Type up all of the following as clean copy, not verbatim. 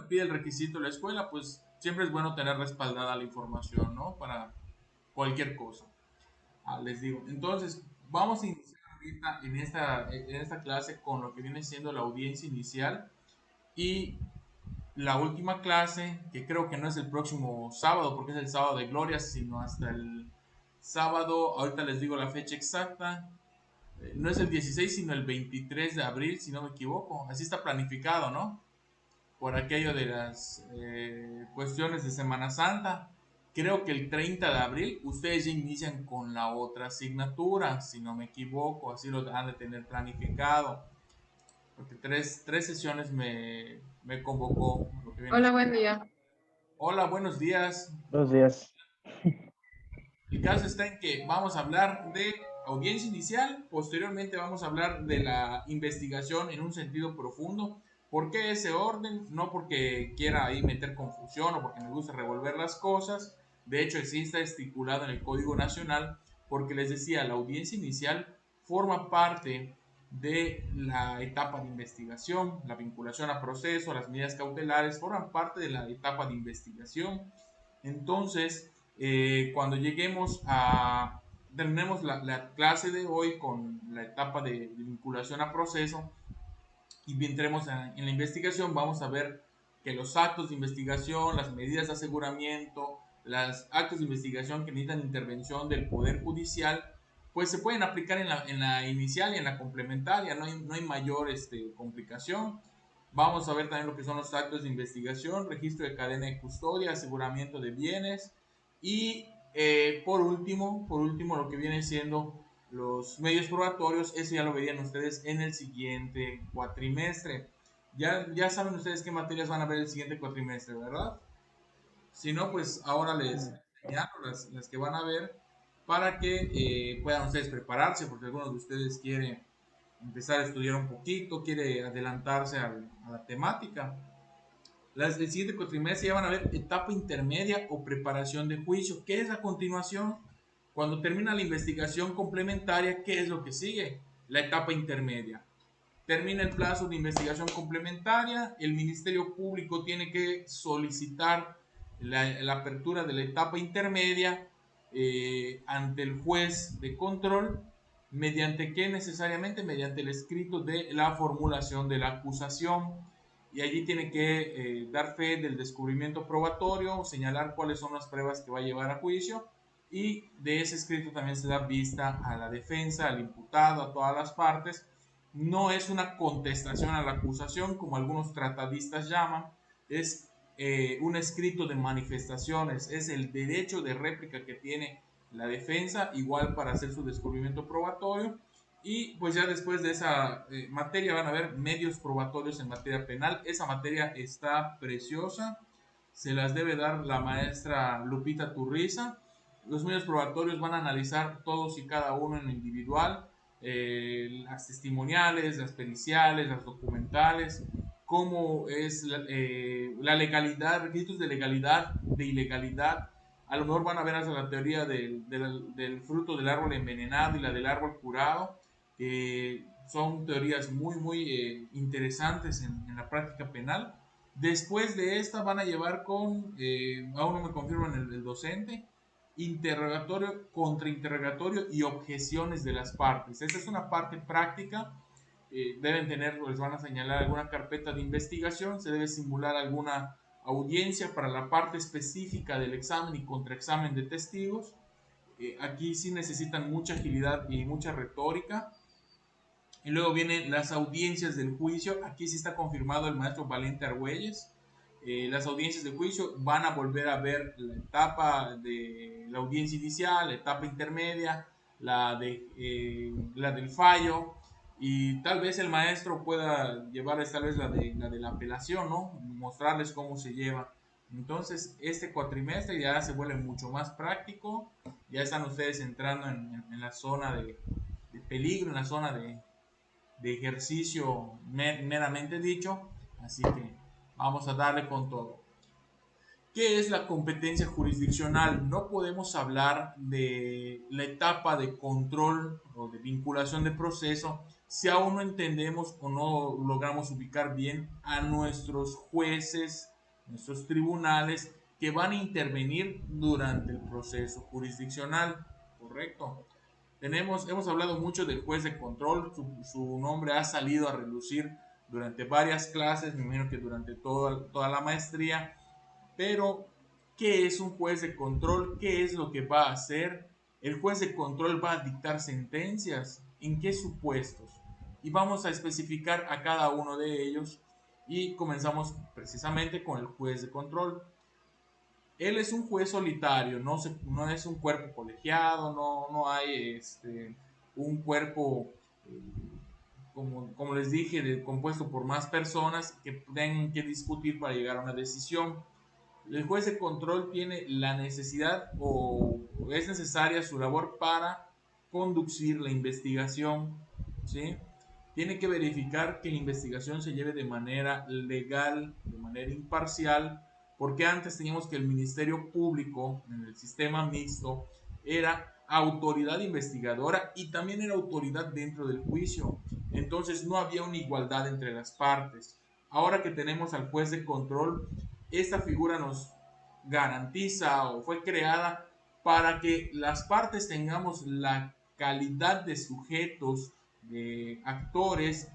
pide el requisito de la escuela, pues siempre es bueno tener respaldada la información, ¿no? Para cualquier cosa. Les digo, entonces vamos a iniciar ahorita en esta clase con lo que viene siendo la audiencia inicial y la última clase, que creo que no es el próximo sábado, porque es el sábado de Gloria, sino hasta el sábado, ahorita les digo la fecha exacta, no es el 16, sino el 23 de abril, si no me equivoco. Así está planificado, ¿no? Por aquello de las cuestiones de Semana Santa. Creo que el 30 de abril ustedes ya inician con la otra asignatura, si no me equivoco, así lo han de tener planificado. Porque tres sesiones me convocó lo que viene. Hola, buen día. Hola, buenos días. Buenos días. El caso está en que vamos a hablar de audiencia inicial, posteriormente vamos a hablar de la investigación en un sentido profundo. ¿Por qué ese orden? No porque quiera ahí meter confusión o porque me gusta revolver las cosas. De hecho, existe estipulado en el Código Nacional, porque les decía, la audiencia inicial forma parte de la etapa de investigación, la vinculación a proceso, las medidas cautelares, forman parte de la etapa de investigación. Entonces, cuando lleguemos a, terminemos la clase de hoy con la etapa de vinculación a proceso y entremos en la investigación, vamos a ver que los actos de investigación, las medidas de aseguramiento, los actos de investigación que necesitan intervención del Poder Judicial, pues se pueden aplicar en la inicial y en la complementaria, no hay mayor complicación. Vamos a ver también lo que son los actos de investigación, registro de cadena de custodia, aseguramiento de bienes y por último lo que viene siendo los medios probatorios, eso ya lo verían ustedes en el siguiente cuatrimestre. Ya saben ustedes qué materias van a ver el siguiente cuatrimestre, ¿verdad? Si no, pues ahora les enseño las que van a ver para que puedan ustedes prepararse, porque algunos de ustedes quieren empezar a estudiar un poquito, quiere adelantarse a la temática. El siguiente cuatrimestre ya van a ver etapa intermedia o preparación de juicio. ¿Qué es a continuación? Cuando termina la investigación complementaria, ¿qué es lo que sigue? La etapa intermedia. Termina el plazo de investigación complementaria, el Ministerio Público tiene que solicitar la apertura de la etapa intermedia ante el juez de control, mediante qué necesariamente, mediante el escrito de la formulación de la acusación, y allí tiene que dar fe del descubrimiento probatorio, señalar cuáles son las pruebas que va a llevar a juicio, y de ese escrito también se da vista a la defensa, al imputado, a todas las partes. No es una contestación a la acusación, como algunos tratadistas llaman, es un escrito de manifestaciones, es el derecho de réplica que tiene la defensa, igual para hacer su descubrimiento probatorio. Y pues ya después de esa materia van a haber medios probatorios en materia penal. Esa materia está preciosa, se las debe dar la maestra Lupita Turriza. Los medios probatorios van a analizar todos y cada uno en lo individual, las testimoniales, las periciales, las documentales, cómo es la legalidad, requisitos de legalidad, de ilegalidad. A lo mejor van a ver hasta la teoría del fruto del árbol envenenado y la del árbol curado, que son teorías muy interesantes en la práctica penal. Después de esta van a llevar con, aún no me confirman el docente, interrogatorio, contrainterrogatorio y objeciones de las partes. Esta es una parte práctica. Deben tener, les van a señalar alguna carpeta de investigación, se debe simular alguna audiencia para la parte específica del examen y contraexamen de testigos. Aquí sí necesitan mucha agilidad y mucha retórica. Y luego vienen las audiencias del juicio. Aquí sí está confirmado el maestro Valente Argüelles. Las audiencias de juicio van a volver a ver la etapa de la audiencia inicial, la etapa intermedia, la del fallo, y tal vez el maestro pueda llevarles tal vez la de la apelación, ¿no? Mostrarles cómo se lleva. Entonces, este cuatrimestre ya se vuelve mucho más práctico, ya están ustedes entrando en la zona de peligro, en la zona de ejercicio meramente dicho, así que vamos a darle con todo. ¿Qué es la competencia jurisdiccional? No podemos hablar de la etapa de control o de vinculación de proceso si aún no entendemos o no logramos ubicar bien a nuestros jueces nuestros tribunales que van a intervenir durante el proceso jurisdiccional, ¿correcto? Hemos hablado mucho del juez de control, su nombre ha salido a relucir durante varias clases, me imagino que durante toda la maestría, pero ¿qué es un juez de control? ¿Qué es lo que va a hacer? El juez de control va a dictar sentencias. ¿En qué supuestos? Y vamos a especificar a cada uno de ellos y comenzamos precisamente con el juez de control. Él es un juez solitario, no es un cuerpo colegiado, no hay un cuerpo, eh, como les dije, compuesto por más personas que tengan que discutir para llegar a una decisión. El juez de control tiene la necesidad o es necesaria su labor para conducir la investigación, ¿sí? Tiene que verificar que la investigación se lleve de manera legal, de manera imparcial, porque antes teníamos que el Ministerio Público en el sistema mixto era autoridad investigadora y también era autoridad dentro del juicio. Entonces no había una igualdad entre las partes. Ahora que tenemos al juez de control, esta figura nos garantiza o fue creada para que las partes tengamos la calidad de sujetos, de actores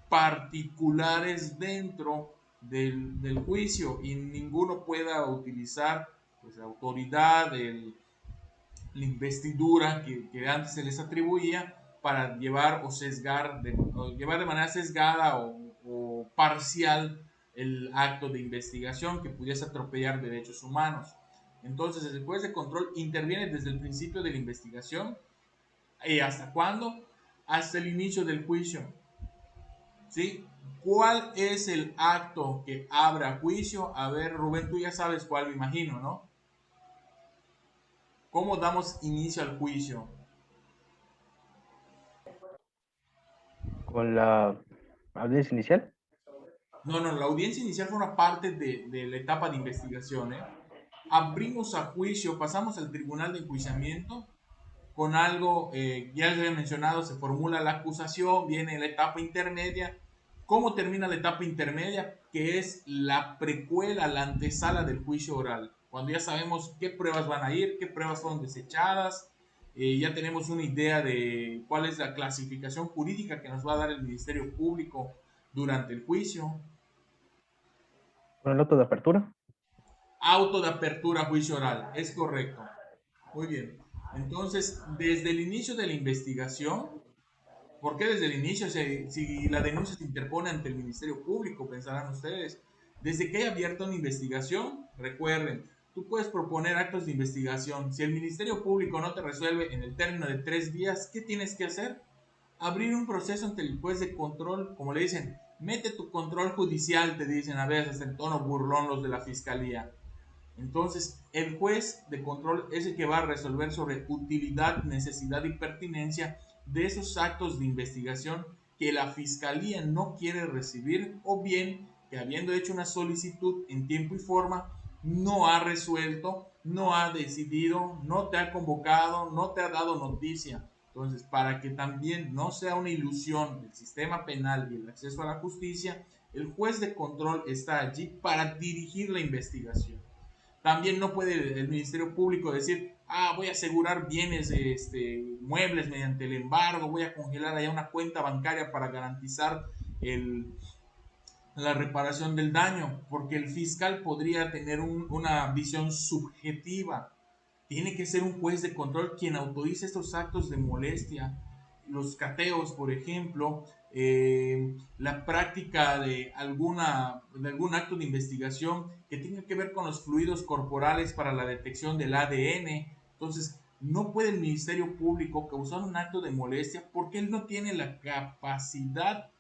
particulares dentro del juicio y ninguno pueda utilizar pues, la autoridad, la investidura que antes se les atribuía para llevar o sesgar, o llevar de manera sesgada o parcial el acto de investigación que pudiese atropellar derechos humanos. Entonces, el juez de control interviene desde el principio de la investigación y hasta cuándo, hasta el inicio del juicio. ¿Sí? ¿Cuál es el acto que abre a juicio? A ver, Rubén, tú ya sabes cuál, me imagino, ¿no? ¿Cómo damos inicio al juicio? Con la audiencia inicial. No, la audiencia inicial forma parte de la etapa de investigación, ¿eh? Abrimos a juicio, pasamos al tribunal de enjuiciamiento con algo, ya les había mencionado, se formula la acusación, viene la etapa intermedia. ¿Cómo termina la etapa intermedia? Que es la precuela, la antesala del juicio oral. Cuando ya sabemos qué pruebas van a ir, qué pruebas fueron desechadas, ya tenemos una idea de cuál es la clasificación jurídica que nos va a dar el Ministerio Público durante el juicio. Con el auto de apertura. Auto de apertura a juicio oral, es correcto. Muy bien. Entonces, desde el inicio de la investigación, ¿por qué desde el inicio? Si la denuncia se interpone ante el Ministerio Público, pensarán ustedes. Desde que hay abierta una investigación, recuerden, tú puedes proponer actos de investigación. Si el Ministerio Público no te resuelve en el término de 3 días, ¿qué tienes que hacer? Abrir un proceso ante el juez de control, como le dicen, mete tu control judicial, te dicen a veces en tono burlón los de la fiscalía. Entonces, el juez de control es el que va a resolver sobre utilidad, necesidad y pertinencia de esos actos de investigación que la fiscalía no quiere recibir o bien que habiendo hecho una solicitud en tiempo y forma, no ha resuelto, no ha decidido, no te ha convocado, no te ha dado noticia. Entonces, para que también no sea una ilusión del sistema penal y el acceso a la justicia, el juez de control está allí para dirigir la investigación. También no puede el Ministerio Público decir, voy a asegurar bienes, muebles mediante el embargo, voy a congelar allá una cuenta bancaria para garantizar la reparación del daño, porque el fiscal podría tener una visión subjetiva. Tiene que ser un juez de control quien autorice estos actos de molestia, los cateos, por ejemplo, la práctica de algún acto de investigación que tenga que ver con los fluidos corporales para la detección del ADN. Entonces, no puede el Ministerio Público causar un acto de molestia porque él no tiene la capacidad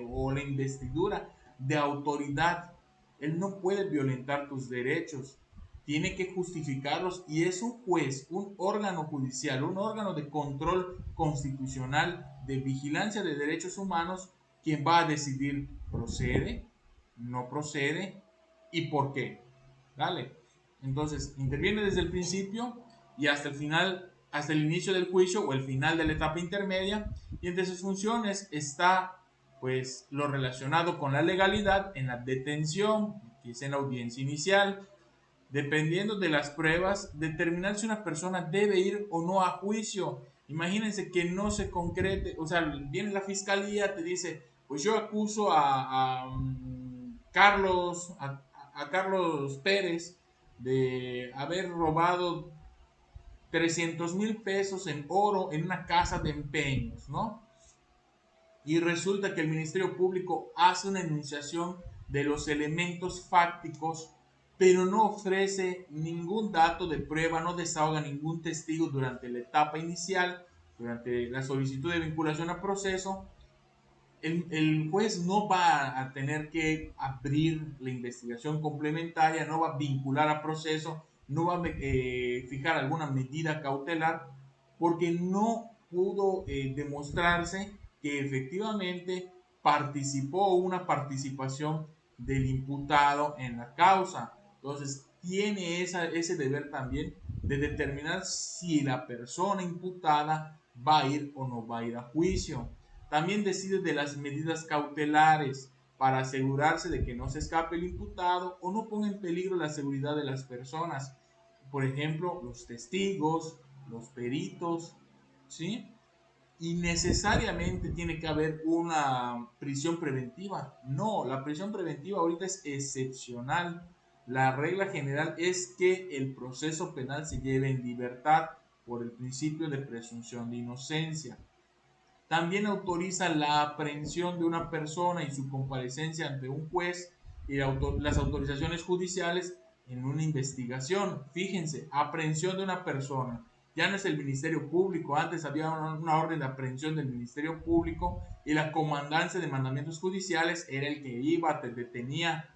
o la investidura de autoridad. Él no puede violentar tus derechos, tiene que justificarlos y es un juez, un órgano judicial, un órgano de control constitucional de vigilancia de derechos humanos quien va a decidir procede, no procede y por qué. ¿Vale? Entonces, interviene desde el principio y hasta el final, hasta el inicio del juicio o el final de la etapa intermedia y entre sus funciones está pues lo relacionado con la legalidad en la detención, que es en la audiencia inicial. Dependiendo de las pruebas, determinar si una persona debe ir o no a juicio. Imagínense que no se concrete, o sea, viene la fiscalía, te dice, pues yo acuso a Carlos Pérez de haber robado 300,000 pesos en oro en una casa de empeños, ¿no? Y resulta que el Ministerio Público hace una enunciación de los elementos fácticos, pero no ofrece ningún dato de prueba, no desahoga ningún testigo durante la etapa inicial, durante la solicitud de vinculación a proceso. El juez no va a tener que abrir la investigación complementaria, no va a vincular a proceso, no va a fijar alguna medida cautelar, porque no pudo demostrarse que efectivamente participó una participación del imputado en la causa. Entonces, tiene ese deber también de determinar si la persona imputada va a ir o no va a ir a juicio. También decide de las medidas cautelares para asegurarse de que no se escape el imputado o no ponga en peligro la seguridad de las personas. Por ejemplo, los testigos, los peritos, ¿sí? Y necesariamente tiene que haber una prisión preventiva. No, la prisión preventiva ahorita es excepcional. La regla general es que el proceso penal se lleve en libertad por el principio de presunción de inocencia. También autoriza la aprehensión de una persona y su comparecencia ante un juez y las autorizaciones judiciales en una investigación. Fíjense, aprehensión de una persona. Ya no es el Ministerio Público, antes había una orden de aprehensión del Ministerio Público y la comandancia de mandamientos judiciales era el que iba, te detenía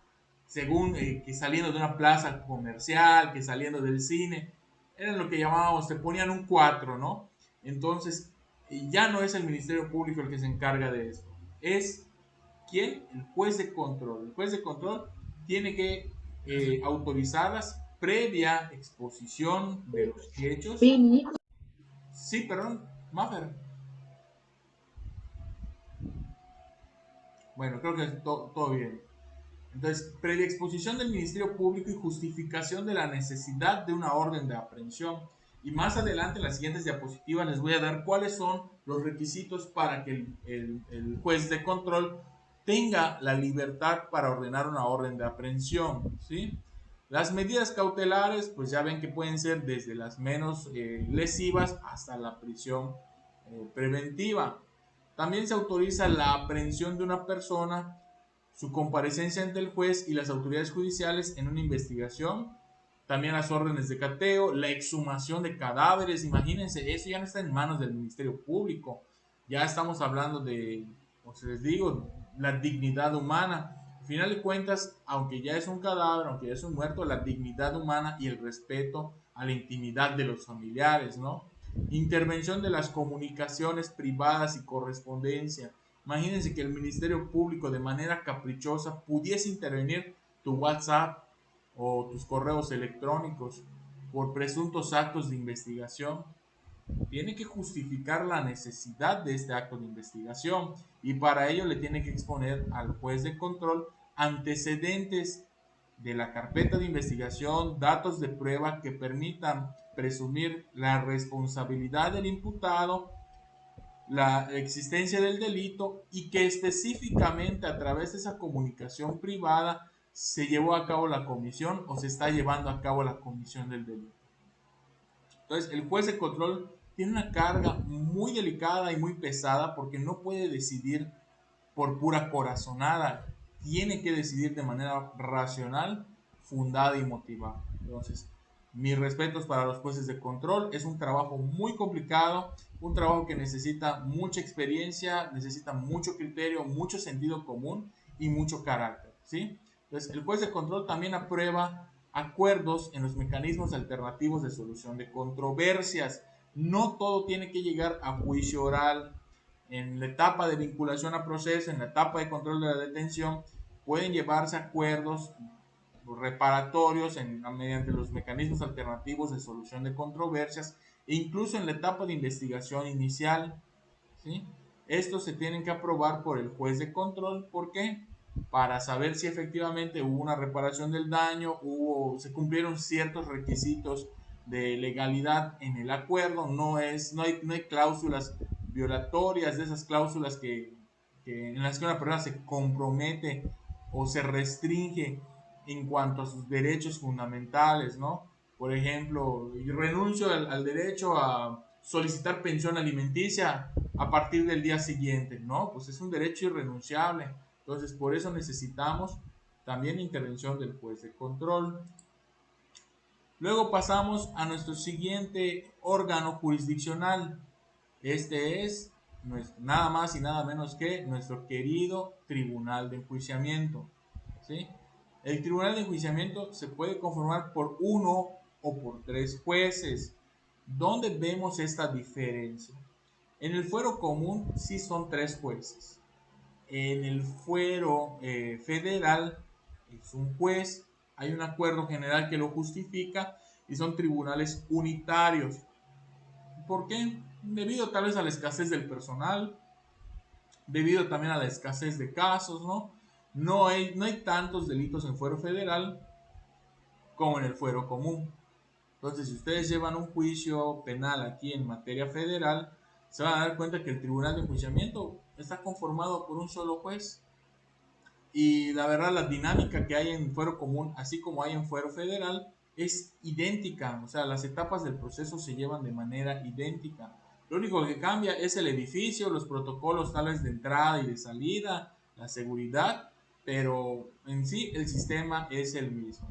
según que saliendo de una plaza comercial, que saliendo del cine, era lo que llamábamos, te ponían un 4, ¿no? Entonces, ya no es el Ministerio Público el que se encarga de esto. Es ¿quién? El juez de control. El juez de control tiene que autorizarlas previa exposición de los hechos. Sí, perdón, Maffer. Bueno, creo que todo bien. Entonces, previa exposición del Ministerio Público y justificación de la necesidad de una orden de aprehensión. Y más adelante, en las siguientes diapositivas, les voy a dar cuáles son los requisitos para que el juez de control tenga la libertad para ordenar una orden de aprehensión, ¿sí? Las medidas cautelares, pues ya ven que pueden ser desde las menos lesivas hasta la prisión preventiva. También se autoriza la aprehensión de una persona, su comparecencia ante el juez y las autoridades judiciales en una investigación, también las órdenes de cateo, la exhumación de cadáveres. Imagínense, eso ya no está en manos del Ministerio Público, ya estamos hablando de, pues les digo, la dignidad humana. Al final de cuentas, aunque ya es un cadáver, aunque ya es un muerto, la dignidad humana y el respeto a la intimidad de los familiares, ¿no? Intervención de las comunicaciones privadas y correspondencia. Imagínense que el Ministerio Público de manera caprichosa pudiese intervenir tu WhatsApp o tus correos electrónicos por presuntos actos de investigación. Tiene que justificar la necesidad de este acto de investigación y para ello le tiene que exponer al juez de control antecedentes de la carpeta de investigación, datos de prueba que permitan presumir la responsabilidad del imputado, la existencia del delito y que específicamente a través de esa comunicación privada se llevó a cabo la comisión o se está llevando a cabo la comisión del delito. Entonces, el juez de control tiene una carga muy delicada y muy pesada porque no puede decidir por pura corazonada, tiene que decidir de manera racional, fundada y motivada. Entonces, mis respetos para los jueces de control, es un trabajo muy complicado, un trabajo que necesita mucha experiencia, necesita mucho criterio, mucho sentido común y mucho carácter, ¿sí? Entonces, el juez de control también aprueba acuerdos en los mecanismos alternativos de solución de controversias. No todo tiene que llegar a juicio oral. En la etapa de vinculación a proceso, en la etapa de control de la detención, pueden llevarse acuerdos reparatorios mediante los mecanismos alternativos de solución de controversias, e incluso en la etapa de investigación inicial, ¿sí? Estos se tienen que aprobar por el juez de control. ¿Por qué? para saber si efectivamente hubo una reparación del daño, se cumplieron ciertos requisitos de legalidad en el acuerdo, no hay cláusulas violatorias de esas cláusulas en las que una persona se compromete o se restringe en cuanto a sus derechos fundamentales, ¿no? Por ejemplo, yo renuncio al derecho a solicitar pensión alimenticia a partir del día siguiente, ¿no? Pues es un derecho irrenunciable. Entonces, por eso necesitamos también intervención del juez de control. Luego pasamos a nuestro siguiente órgano jurisdiccional. Este es nada más y nada menos que nuestro querido Tribunal de Enjuiciamiento. ¿Sí? El Tribunal de Enjuiciamiento se puede conformar por uno o por tres jueces. ¿Dónde vemos esta diferencia? En el fuero común sí son tres jueces. En el fuero federal es un juez, hay un acuerdo general que lo justifica y son tribunales unitarios. ¿Por qué? Debido tal vez a la escasez del personal, debido también a la escasez de casos, ¿no? No hay tantos delitos en fuero federal como en el fuero común. Entonces, si ustedes llevan un juicio penal aquí en materia federal, se van a dar cuenta que el tribunal de enjuiciamiento está conformado por un solo juez. Y la verdad, la dinámica que hay en fuero común, así como hay en fuero federal, es idéntica. O sea, las etapas del proceso se llevan de manera idéntica. Lo único que cambia es el edificio, los protocolos tales de entrada y de salida, la seguridad, pero en sí el sistema es el mismo.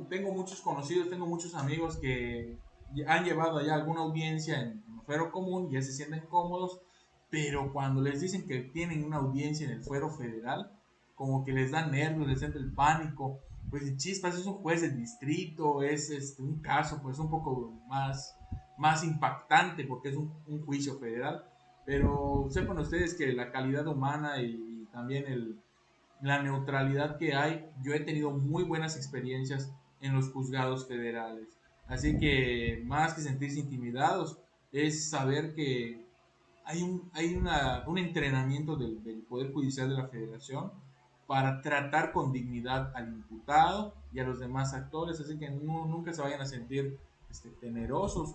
Tengo muchos conocidos, tengo muchos amigos que han llevado ya alguna audiencia en fuero común, ya se sienten cómodos, pero cuando les dicen que tienen una audiencia en el fuero federal, como que les da nervios, les entra el pánico, pues chispas, es un juez del distrito, es un caso pues un poco más impactante porque es un juicio federal, pero sepan ustedes que la calidad humana y también la neutralidad que hay, yo he tenido muy buenas experiencias en los juzgados federales. Así que más que sentirse intimidados, es saber que un entrenamiento del Poder Judicial de la Federación para tratar con dignidad al imputado y a los demás actores, así que nunca se vayan a sentir temerosos.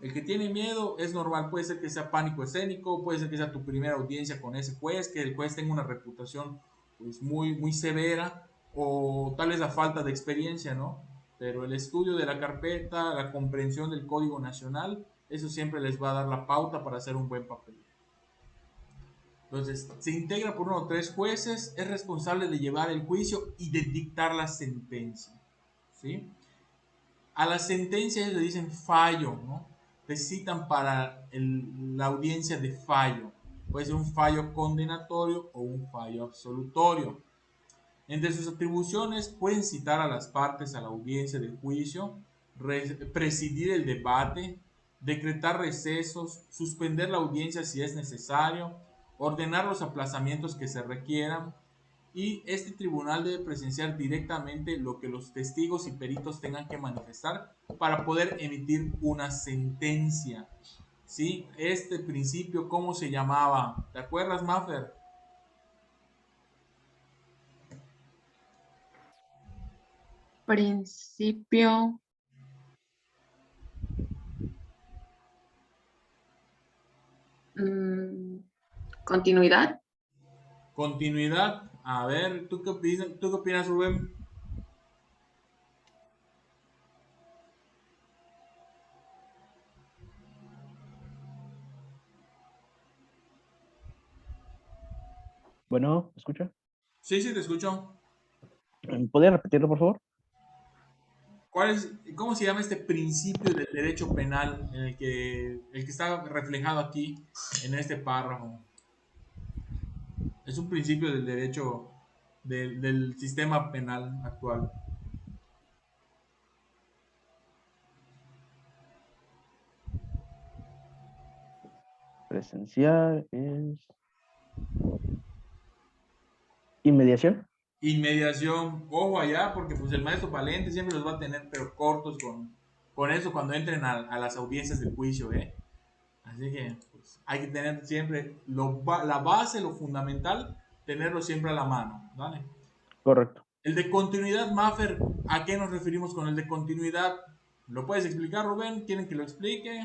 El que tiene miedo es normal, puede ser que sea pánico escénico, puede ser que sea tu primera audiencia con ese juez, que el juez tenga una reputación pues muy severa, o tal vez la falta de experiencia, ¿no? Pero el estudio de la carpeta, la comprensión del Código Nacional, eso siempre les va a dar la pauta para hacer un buen papel. Entonces, se integra por uno o tres jueces, es responsable de llevar el juicio y de dictar la sentencia, ¿sí? A las sentencias le dicen fallo, ¿no? Te citan para la audiencia de fallo. Puede ser un fallo condenatorio o un fallo absolutorio. Entre sus atribuciones pueden citar a las partes a la audiencia de juicio, presidir el debate, decretar recesos, suspender la audiencia si es necesario, ordenar los aplazamientos que se requieran, y este tribunal debe presenciar directamente lo que los testigos y peritos tengan que manifestar para poder emitir una sentencia. ¿Sí? Este principio, ¿cómo se llamaba? ¿Te acuerdas, Maffer? Principio, continuidad. Continuidad. A ver, ¿tú qué opinas, Rubén? Bueno, ¿me escucha? Sí, sí, te escucho. ¿Podría repetirlo, por favor? ¿Cómo se llama este principio del derecho penal el que está reflejado aquí en este párrafo? Es un principio del derecho del sistema penal actual. Presencial es inmediación. Inmediación, ojo allá, porque pues el maestro Valente siempre los va a tener, pero cortos con eso cuando entren a las audiencias del juicio, ¿eh? Así que pues, hay que tener siempre la base, lo fundamental, tenerlo siempre a la mano, ¿vale? Correcto. El de continuidad, Maffer, ¿a qué nos referimos con el de continuidad? ¿Lo puedes explicar, Rubén? ¿Quieren que lo explique?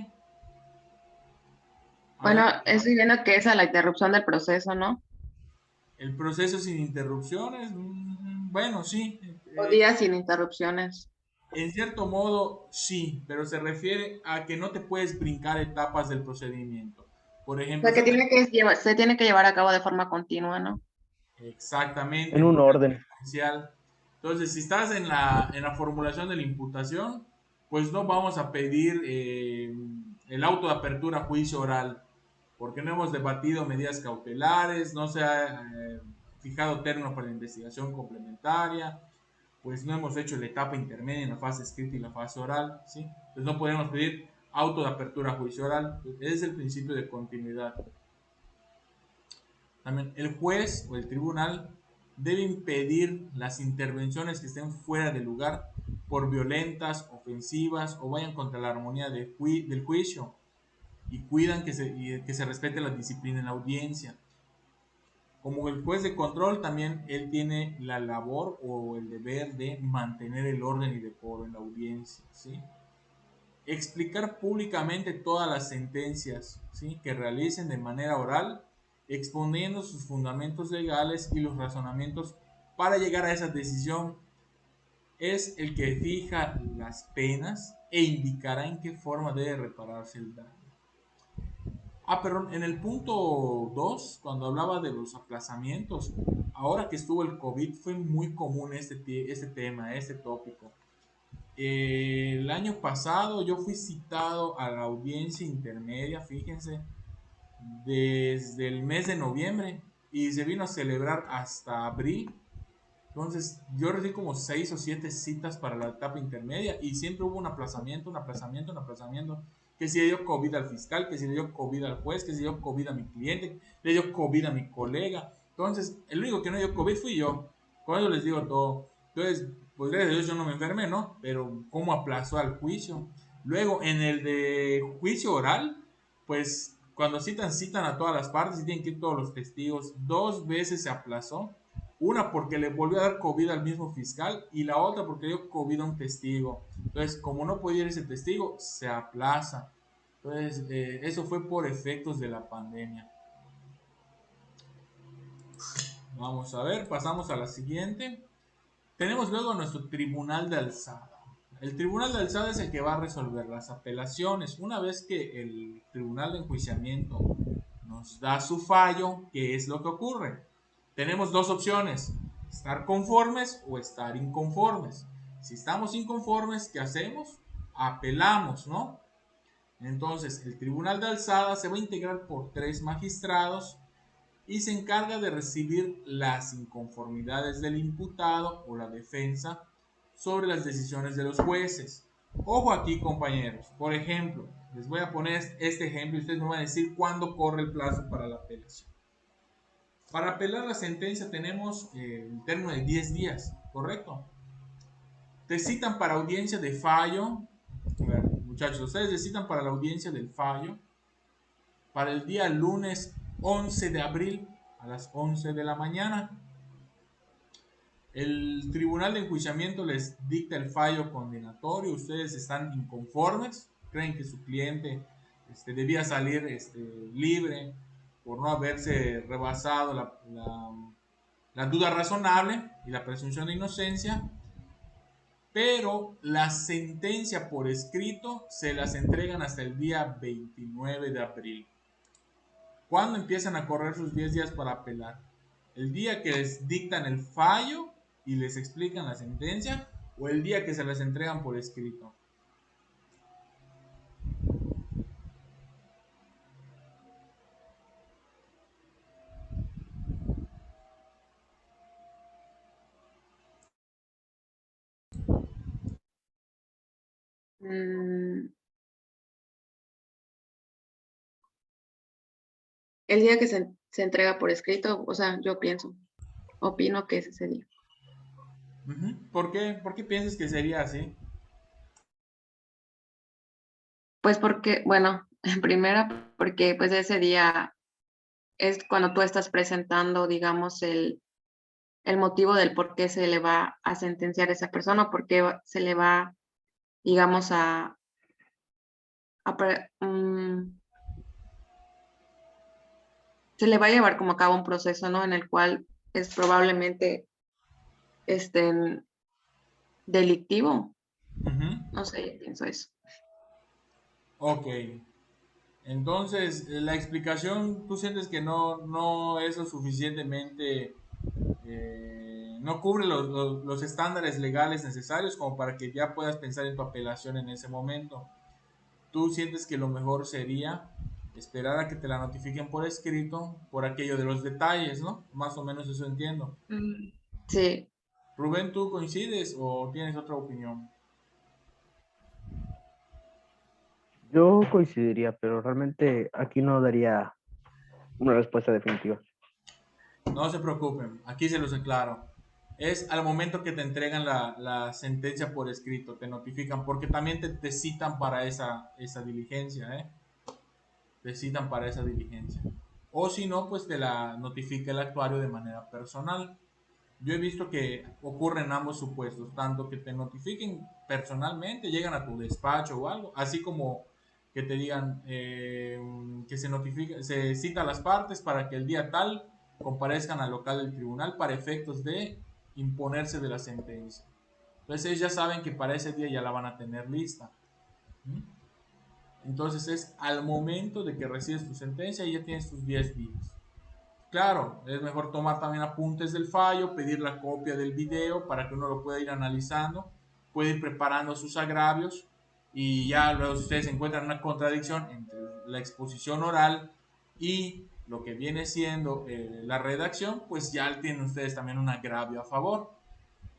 A Bueno, ver, estoy viendo que es a la interrupción del proceso, ¿no? el proceso sin interrupciones, bueno, sí, O días sin interrupciones. en cierto modo sí, pero se refiere a que no te puedes brincar etapas del procedimiento. Por O ejemplo, sea, que se tiene que llevar a cabo de forma continua, ¿no? exactamente, En en un forma orden. secuencial. Entonces, si estás en la formulación de la imputación, pues no vamos a pedir el auto de apertura a juicio oral, porque no hemos debatido medidas cautelares, no se ha fijado término para la investigación complementaria, pues no hemos hecho la etapa intermedia en la fase escrita y la fase oral, ¿sí? Entonces no podemos pedir auto de apertura a juicio oral, ese es el principio de continuidad. También el juez o el tribunal debe impedir las intervenciones que estén fuera de lugar por violentas, ofensivas o vayan contra la armonía del juicio y cuidan que se respete la disciplina en la audiencia. Como el juez de control, también él tiene la labor o el deber de mantener el orden y decoro en la audiencia, ¿sí? Explicar públicamente todas las sentencias, ¿sí?, que realicen de manera oral, exponiendo sus fundamentos legales y los razonamientos para llegar a esa decisión. Es el que fija las penas e indicará en qué forma debe repararse el daño. Perdón, en el punto 2, cuando hablaba de los aplazamientos, ahora que estuvo el COVID, fue muy común este tema, este tópico. El año pasado yo fui citado a la audiencia intermedia, fíjense, desde el mes de noviembre y se vino a celebrar hasta abril. Entonces yo recibí como 6 o 7 citas para la etapa intermedia y siempre hubo un aplazamiento, un aplazamiento, un aplazamiento. Que si le dio COVID al fiscal, que si le dio COVID al juez, que si le dio COVID a mi cliente, le dio COVID a mi colega. Entonces el único que no dio COVID fui yo. Con eso les digo todo. Entonces, pues gracias a Dios yo no me enfermé, ¿no? Pero cómo aplazó al juicio. Luego en el de juicio oral, pues cuando citan a todas las partes y tienen que ir todos los testigos. 2 veces se aplazó. Una porque le volvió a dar COVID al mismo fiscal y la otra porque dio COVID a un testigo. Entonces, como no podía ir ese testigo, se aplaza. Entonces, eso fue por efectos de la pandemia. Vamos a ver, pasamos a la siguiente. Tenemos luego nuestro tribunal de alzada. El tribunal de alzada es el que va a resolver las apelaciones. Una vez que el tribunal de enjuiciamiento nos da su fallo, ¿qué es lo que ocurre? Tenemos dos opciones, estar conformes o estar inconformes. Si estamos inconformes, ¿qué hacemos? Apelamos, ¿no? Entonces, el tribunal de alzada se va a integrar por 3 magistrados y se encarga de recibir las inconformidades del imputado o la defensa sobre las decisiones de los jueces. Ojo aquí, compañeros. Por ejemplo, les voy a poner este ejemplo y ustedes me van a decir cuándo corre el plazo para la apelación. Para apelar la sentencia tenemos el término de 10 días, ¿correcto? Te citan para audiencia de fallo. A ver, muchachos, ustedes se citan para la audiencia del fallo para el día lunes 11 de abril a las 11 de la mañana. El tribunal de enjuiciamiento les dicta el fallo condenatorio. Ustedes están inconformes, creen que su cliente debía salir libre por no haberse rebasado la duda razonable y la presunción de inocencia, pero la sentencia por escrito se las entregan hasta el día 29 de abril. ¿Cuándo empiezan a correr sus 10 días para apelar? ¿El día que les dictan el fallo y les explican la sentencia o el día que se las entregan por escrito? Mm, el día que se entrega por escrito, o sea, yo opino que es ese día. ¿Por qué? ¿Por qué piensas que sería así? Pues porque, bueno, en primera, porque pues ese día es cuando tú estás presentando, digamos, el motivo del por qué se le va a sentenciar a esa persona, o por qué se le va, digamos, a se le va a llevar como a cabo un proceso, ¿no? En el cual es probablemente este, delictivo. Ujú. No sé, yo pienso eso. Ok. Entonces, la explicación, ¿tú sientes que no es lo suficientemente, no cubre los estándares legales necesarios como para que ya puedas pensar en tu apelación en ese momento? ¿Tú sientes que lo mejor sería esperar a que te la notifiquen por escrito por aquello de los detalles, ¿no? Más o menos eso entiendo. Mm, sí, Rubén, ¿tú coincides o tienes otra opinión? Yo coincidiría, pero realmente aquí no daría una respuesta definitiva. No se preocupen, aquí se los aclaro. Es al momento que te entregan la sentencia por escrito, te notifican, porque también te citan para esa diligencia, ¿eh? Te citan para esa diligencia. O si no, pues te la notifica el actuario de manera personal. Yo he visto que ocurren ambos supuestos, tanto que te notifiquen personalmente, llegan a tu despacho o algo, así como que te digan que se notifica, se cita a las partes para que el día tal comparezcan al local del tribunal para efectos de imponerse de la sentencia. Entonces ellos ya saben que para ese día ya la van a tener lista. ¿Mm? Entonces es al momento de que recibes tu sentencia y ya tienes tus 10 días. Claro, es mejor tomar también apuntes del fallo, pedir la copia del video para que uno lo pueda ir analizando, puede ir preparando sus agravios y ya luego si ustedes encuentran una contradicción entre la exposición oral y lo que viene siendo la redacción, pues ya tienen ustedes también un agravio a favor.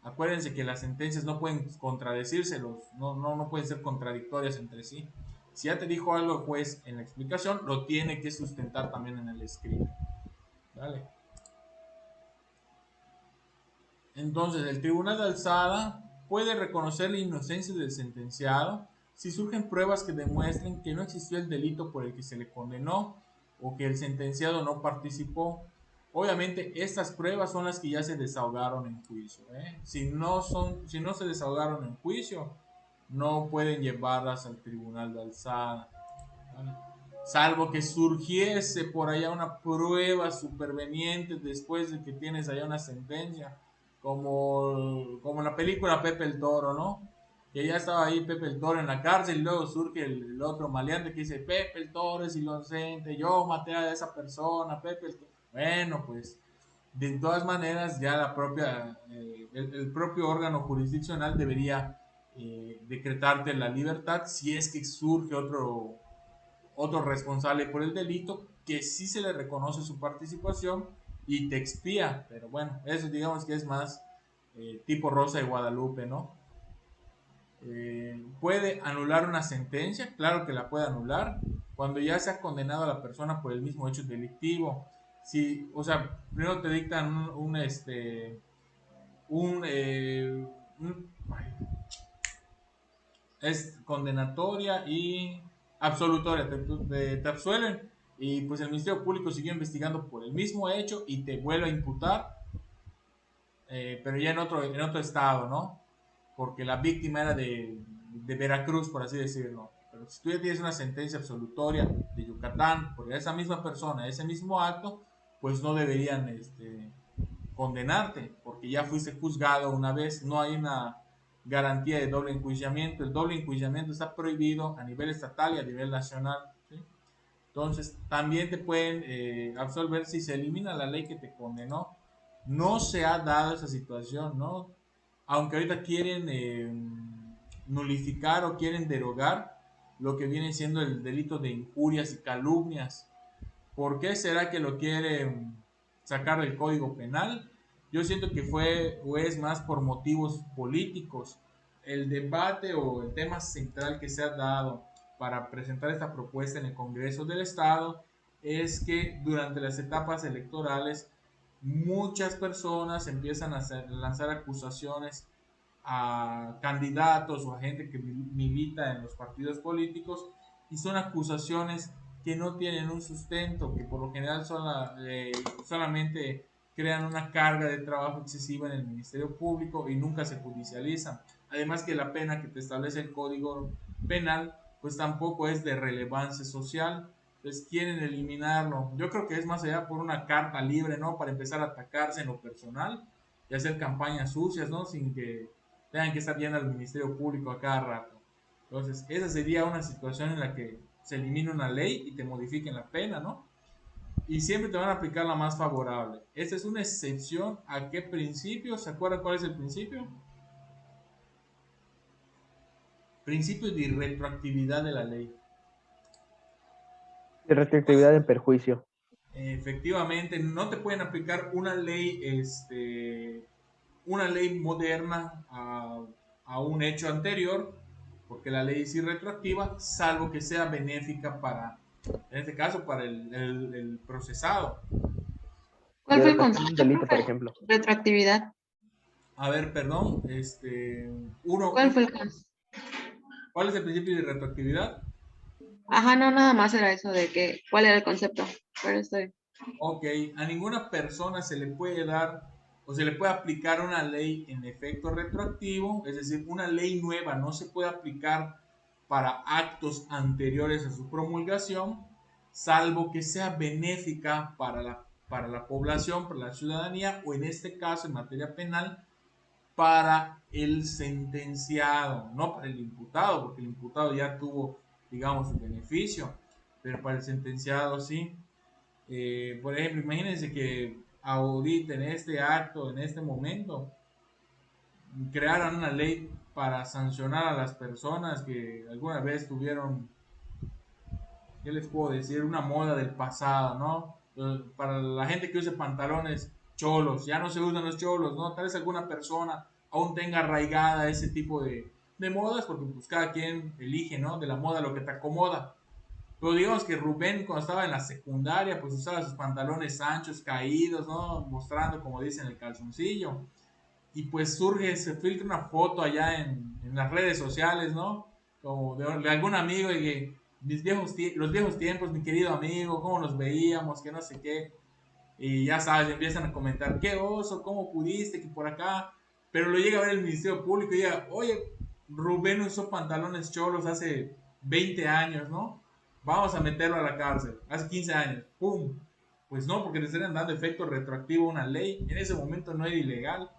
Acuérdense que las sentencias no pueden contradecirse, no pueden ser contradictorias entre sí. Si ya te dijo algo el juez en la explicación, lo tiene que sustentar también en el escrito. ¿Vale? Entonces, el tribunal de alzada puede reconocer la inocencia del sentenciado si surgen pruebas que demuestren que no existió el delito por el que se le condenó o que el sentenciado no participó. Obviamente, estas pruebas son las que ya se desahogaron en juicio, ¿eh? Si no se desahogaron en juicio, no pueden llevarlas al tribunal de alzada. ¿Vale? Salvo que surgiese por allá una prueba superveniente después de que tienes allá una sentencia, como en la película Pepe el Toro, ¿no? Que ya estaba ahí Pepe el Toro en la cárcel y luego surge el otro maleante que dice, Pepe el Toro es inocente, yo maté a esa persona, Pepe el Toro. Bueno, pues de todas maneras ya el propio órgano jurisdiccional debería decretarte la libertad si es que surge otro responsable por el delito que sí se le reconoce su participación y te expía, pero bueno, eso digamos que es más tipo Rosa de Guadalupe, ¿no? Puede anular una sentencia, claro que la puede anular, cuando ya se ha condenado a la persona por el mismo hecho delictivo. Si, o sea, primero te dictan un, eh, un- es condenatoria y absolutoria, te absuelven y pues el Ministerio Público siguió investigando por el mismo hecho y te vuelve a imputar, pero ya en otro estado, ¿no? Porque la víctima era de Veracruz, por así decirlo. Pero si tú ya tienes una sentencia absolutoria de Yucatán por esa misma persona, ese mismo acto, pues no deberían condenarte, porque ya fuiste juzgado una vez, no hay una garantía de doble enjuiciamiento, el doble enjuiciamiento está prohibido a nivel estatal y a nivel nacional, ¿sí? Entonces también te pueden absolver si se elimina la ley que te condenó. No se ha dado esa situación, ¿no? Aunque ahorita quieren nulificar o quieren derogar lo que viene siendo el delito de injurias y calumnias. ¿Por qué será que lo quieren sacar del Código Penal? Yo siento que fue o es más por motivos políticos. El debate o el tema central que se ha dado para presentar esta propuesta en el Congreso del Estado es que durante las etapas electorales muchas personas empiezan a lanzar acusaciones a candidatos o a gente que milita en los partidos políticos y son acusaciones que no tienen un sustento, que por lo general solamente crean una carga de trabajo excesiva en el Ministerio Público y nunca se judicializan. Además que la pena que te establece el Código Penal, pues tampoco es de relevancia social, pues quieren eliminarlo. Yo creo que es más allá por una carta libre, ¿no? Para empezar a atacarse en lo personal y hacer campañas sucias, ¿no? Sin que tengan que estar yendo al Ministerio Público a cada rato. Entonces, esa sería una situación en la que se elimina una ley y te modifiquen la pena, ¿no? Y siempre te van a aplicar la más favorable. Esta es una excepción a qué principio. ¿Se acuerdan cuál es el principio? Principio de retroactividad de la ley. De retroactividad en perjuicio. Efectivamente, no te pueden aplicar una ley moderna a un hecho anterior, porque la ley es irretroactiva, salvo que sea benéfica en este caso, para el procesado. ¿Cuál De fue el relación a un concepto, delito, por profe? ejemplo. Retroactividad. A ver, perdón, ¿Cuál fue el concepto? ¿cuál es el principio de retroactividad? Ajá, no, nada más era eso de que, ¿cuál era el concepto? Pero estoy. Ok, a ninguna persona se le puede dar o se le puede aplicar una ley en efecto retroactivo, es decir, una ley nueva no se puede aplicar para actos anteriores a su promulgación, salvo que sea benéfica para la población, para la ciudadanía, o en este caso, en materia penal, para el sentenciado, no para el imputado, porque el imputado ya tuvo, digamos, su beneficio, pero para el sentenciado sí. Por ejemplo, imagínense que ahorita en este acto, en este momento, crearan una ley para sancionar a las personas que alguna vez tuvieron, ¿qué les puedo decir? Una moda del pasado, ¿no? Para la gente que use pantalones cholos, ya no se usan los cholos, ¿no? Tal vez alguna persona aún tenga arraigada ese tipo de modas, porque pues cada quien elige, ¿no? De la moda lo que te acomoda. Pero digamos que Rubén cuando estaba en la secundaria, pues usaba sus pantalones anchos, caídos, ¿no? Mostrando, como dicen, el calzoncillo. Y pues se filtra una foto allá en las redes sociales, ¿no? Como de algún amigo y que los viejos tiempos, mi querido amigo, cómo nos veíamos, que no sé qué. Y ya sabes, empiezan a comentar, qué oso, cómo pudiste, que por acá. Pero lo llega a ver el Ministerio Público y diga, oye, Rubén usó pantalones cholos hace 20 años, ¿no? Vamos a meterlo a la cárcel, hace 15 años, ¡pum! Pues no, porque le estarían dando efecto retroactivo a una ley. En ese momento no era ilegal.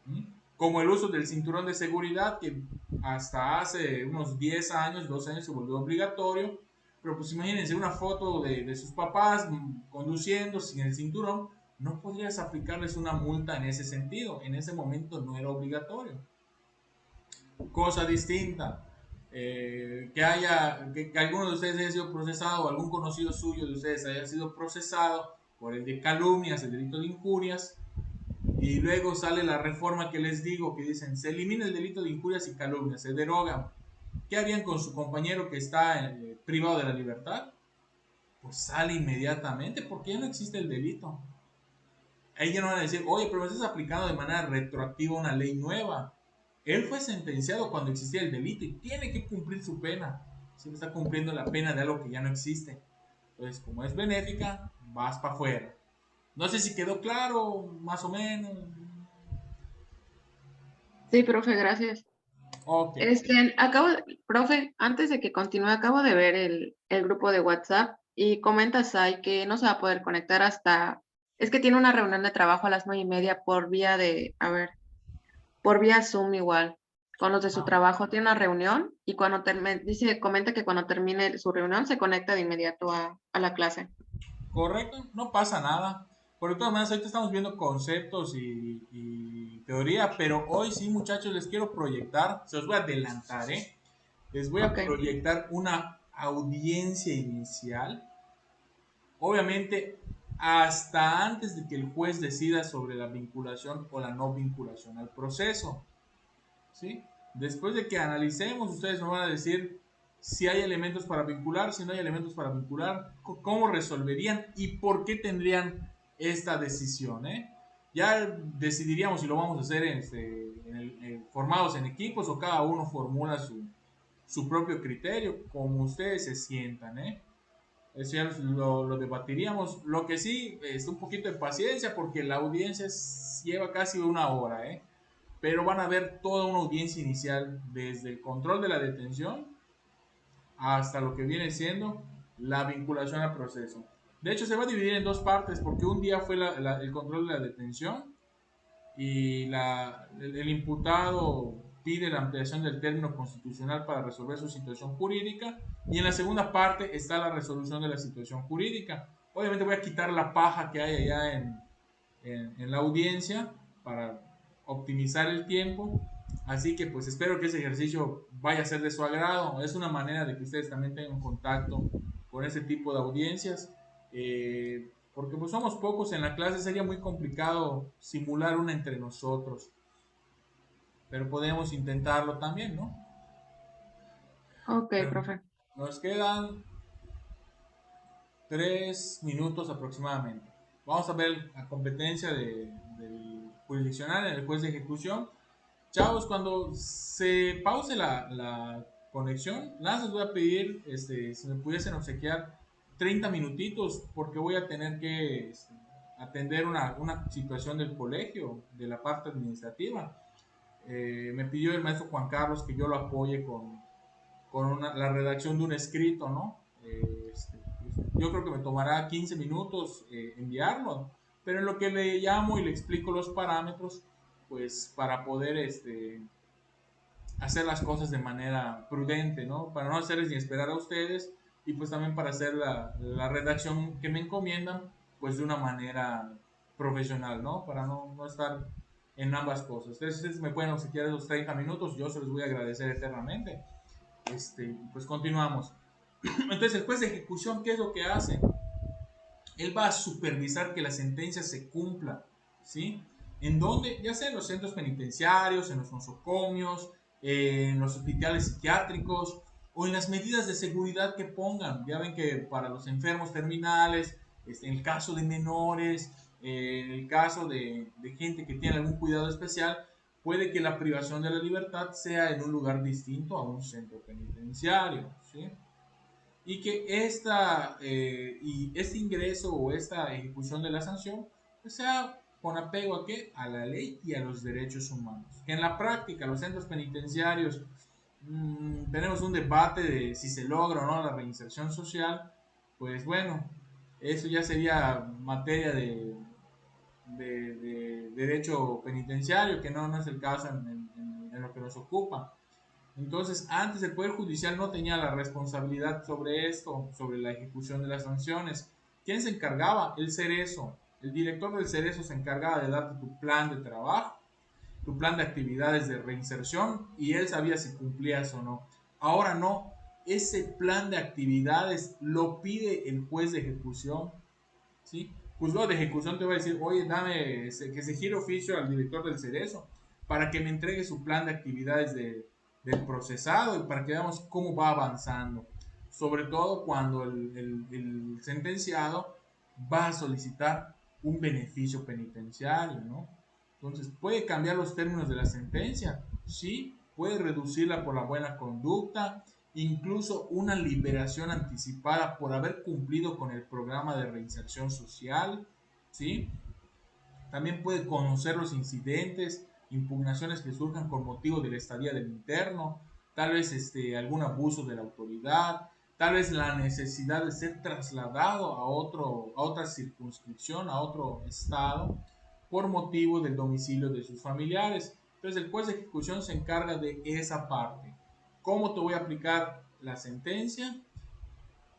¿Mm? Como el uso del cinturón de seguridad, que hasta hace unos 10 años, 12 años se volvió obligatorio. Pero pues imagínense una foto de sus papás conduciendo sin el cinturón, no podrías aplicarles una multa en ese sentido. En ese momento no era obligatorio. Cosa distinta, que alguno de ustedes haya sido procesado o algún conocido suyo de ustedes haya sido procesado por el de calumnias, el delito de injurias, y luego sale la reforma que les digo, que dicen, se elimina el delito de injurias y calumnias, se deroga. ¿Qué harían con su compañero que está privado de la libertad? Pues sale inmediatamente porque ya no existe el delito. Ellos no van a decir, oye, pero me estás aplicando de manera retroactiva una ley nueva. Él fue sentenciado cuando existía el delito y tiene que cumplir su pena. Siempre está cumpliendo la pena de algo que ya no existe. Entonces, como es benéfica, vas para afuera. No sé si quedó claro, más o menos. Sí, profe, gracias. Ok. Profe, antes de que continúe, acabo de ver el grupo de WhatsApp y comenta Sai que no se va a poder conectar es que tiene una reunión de trabajo a las 9:30 por vía Zoom igual, con los de su Ah, trabajo. Tiene una reunión y comenta que cuando termine su reunión se conecta de inmediato a la clase. correcto, no pasa nada. Por todas maneras, ahorita estamos viendo conceptos y teoría, pero hoy sí, muchachos, les quiero proyectar, se los voy a adelantar, ¿eh? Les voy a Ok, proyectar una audiencia inicial, obviamente hasta antes de que el juez decida sobre la vinculación o la no vinculación al proceso, ¿sí? Después de que analicemos, ustedes me van a decir si hay elementos para vincular, si no hay elementos para vincular, cómo resolverían y por qué tendrían esta decisión, ¿eh? Ya decidiríamos si lo vamos a hacer formados en equipos o cada uno formula su propio criterio, como ustedes se sientan, ¿eh? Eso ya lo debatiríamos. Lo que sí, es un poquito de paciencia porque la audiencia lleva casi una hora, ¿eh? Pero van a ver toda una audiencia inicial, desde el control de la detención hasta lo que viene siendo la vinculación al proceso. De hecho, se va a dividir en dos partes, porque un día fue el control de la detención y el imputado pide la ampliación del término constitucional para resolver su situación jurídica, y en la segunda parte está la resolución de la situación jurídica. Obviamente voy a quitar la paja que hay allá en la audiencia para optimizar el tiempo. Así que pues espero que ese ejercicio vaya a ser de su agrado. Es una manera de que ustedes también tengan contacto con ese tipo de audiencias. Porque pues somos pocos en la clase, sería muy complicado simular una entre nosotros. Pero podemos intentarlo también, ¿no? Ok, Bueno, profe. nos quedan 3 minutos aproximadamente. Vamos a ver la competencia del jurisdiccional en el juez de ejecución. Chavos, cuando se pause la conexión, nada, les voy a pedir si me pudiesen obsequiar 30 minutitos, porque voy a tener que atender una situación del colegio, de la parte administrativa. Me pidió el maestro Juan Carlos que yo lo apoye con la redacción de un escrito, ¿no? Yo creo que me tomará 15 minutos enviarlo, pero en lo que le llamo y le explico los parámetros, pues para poder hacer las cosas de manera prudente, ¿no? Para no hacerles ni esperar a ustedes, y pues también para hacer la redacción que me encomiendan, pues de una manera profesional, ¿no? Para no estar en ambas cosas. Ustedes me pueden obsequiar esos 30 minutos, yo se los voy a agradecer eternamente. Pues continuamos. Entonces, el juez de ejecución, ¿qué es lo que hace? Él va a supervisar que la sentencia se cumpla, ¿sí? En donde, ya sea en los centros penitenciarios, en los nosocomios, en los hospitales psiquiátricos o en las medidas de seguridad que pongan. Ya ven que para los enfermos terminales, en el caso de menores, en el caso de gente que tiene algún cuidado especial, puede que la privación de la libertad sea en un lugar distinto a un centro penitenciario, ¿sí? Y que este ingreso o esta ejecución de la sanción pues sea con apego a qué, a la ley y a los derechos humanos. Que en la práctica los centros penitenciarios tenemos un debate de si se logra o no la reinserción social. Pues bueno, eso ya sería materia de derecho penitenciario, que no es el caso en lo que nos ocupa. Entonces, antes el Poder Judicial no tenía la responsabilidad sobre esto, sobre la ejecución de las sanciones. ¿Quién se encargaba? El Cerezo. El director del Cerezo se encargaba de darte tu plan de trabajo, tu plan de actividades de reinserción, y él sabía si cumplías o no. Ahora no, ese plan de actividades lo pide el juez de ejecución, ¿sí? Juzgado de ejecución te va a decir, oye, dame que se gire oficio al director del Cerezo para que me entregue su plan de actividades del procesado y para que veamos cómo va avanzando. Sobre todo cuando el sentenciado va a solicitar un beneficio penitenciario, ¿no? Entonces, ¿puede cambiar los términos de la sentencia? Sí, puede reducirla por la buena conducta, incluso una liberación anticipada por haber cumplido con el programa de reinserción social, ¿sí? También puede conocer los incidentes, impugnaciones que surjan con motivo de la estadía del interno, tal vez algún abuso de la autoridad, tal vez la necesidad de ser trasladado a otra circunscripción, a otro estado, por motivo del domicilio de sus familiares. Entonces el juez de ejecución se encarga de esa parte. ¿Cómo te voy a aplicar la sentencia?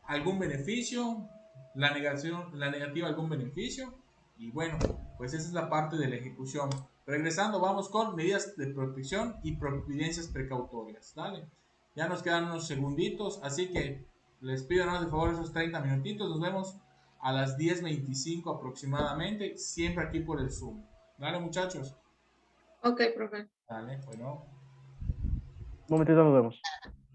¿Algún beneficio? La negativa a algún beneficio. Y bueno, pues esa es la parte de la ejecución. Regresando, vamos con medidas de protección y providencias precautorias. Dale. Ya nos quedan unos segunditos, así que les pido de favor esos 30 minutitos. Nos vemos a las 10:25 aproximadamente, siempre aquí por el Zoom. Dale, muchachos. Ok, profe. Dale, bueno. Un momentito, nos vemos.